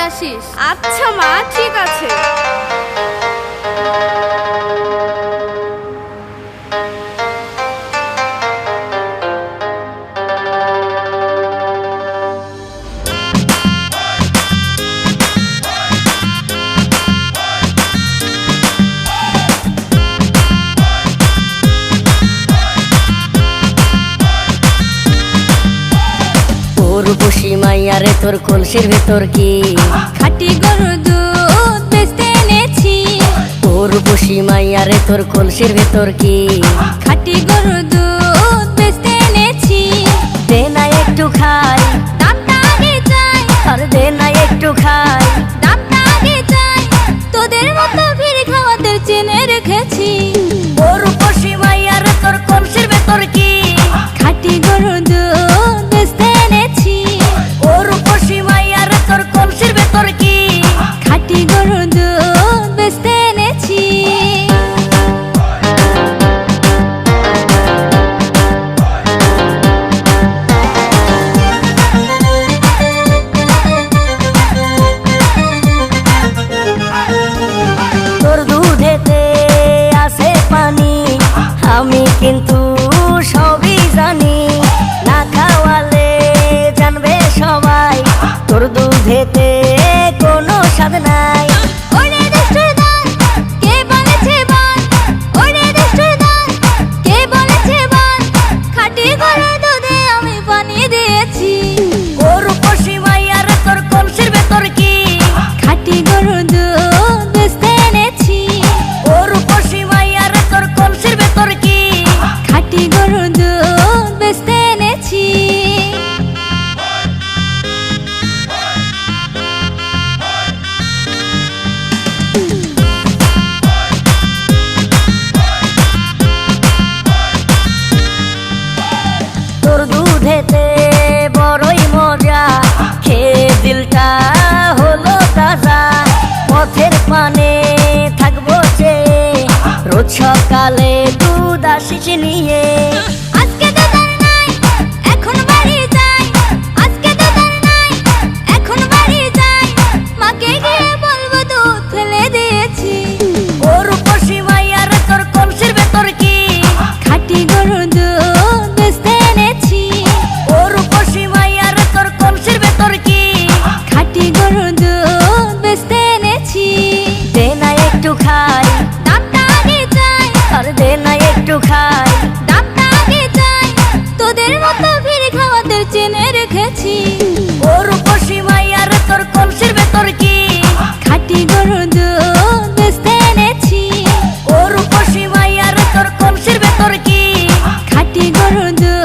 আসিস। আচ্ছা মা, ঠিক আছে। রূপসী মাইয়ারে তোর কলসির ভেতর কি খাঁটি গরুর দুধ বেচতে এনেছি। ও রূপসী মাইয়ারে তোর কলসির ভেতর কি খাঁটি গরুর দুধ বেচতে এনেছি। দে না একটু খাই, দামটা আগে চাই। আর দে না একটু খাই, দামটা আগে চাই। তোদের মতো ভিড় খাওয়াদের চেনে রেখেছি। ও রূপসী মাইয়ারে তোর কলসির ভেতর কি খাঁটি গরুর দুধ বেচতে এনেছি। ও রূপসী মাইয়ারে তোর কলসির ভেতর কি খাঁটি গরুর দুধ বেচতে এনেছি। তোর দুধেতে আছে পানি, আমি কিন্তু সবই জানি। না খাওয়ালে জানবে সবাই তোর দুধেতে কোনো স্বাদ নাই। ওরে দুষ্টুর দল, কে বলেছে বল? ওরে দুষ্টুর দল, কে বলেছে বল? খাঁটি গরুর দুধে আমি পানি দিয়েছি। ও রূপসী মাইয়ারে তোর কলসির ভেতর কি খাঁটি গরুর দুধ বেচতে এনেছি। ও রূপসী মাইয়ারে তোর কলসির ভেতর কি খাঁটি গরুর দুধ বেচতে এনেছি। তোর দুধেতে বড়ই মজা, খেয়ে দিলটা হলো তাজা। পথের পানে থাকবো চেয়ে, রোজ সকালে দুধ আসিস নিয়ে। আজকে দুধ নাই, এখন বাড়ি যাই। আজকে দুধ নাই, এখন বাড়ি যাই। মাকে গিয়ে বলবো দুধ ফেলে দিয়েছি। ও রূপসী মাইয়ারে তোর কলসির ভেতর কি খাঁটি গরুর দুধ বেচতে এনেছি। ও রূপসী মাইয়ারে তোর কলসির ভেতর কি খাঁটি গরুর দুধ বেচতে এনেছি। দে না একটু খাই, দামটা আগে চাই। আর দে না একটু খাই, দামটা আগে চাই। তোদের মতো ভিড় খাওয়াদের চেনে রেখেছি। ও রূপসী মাইয়ারে তোর কলসির ভেতর কি খাঁটি গরুর দুধ বেচতে এনেছি। ও রূপসী মাইয়ারে তোর কলসির ভেতর কি খাঁটি গরুর দুধ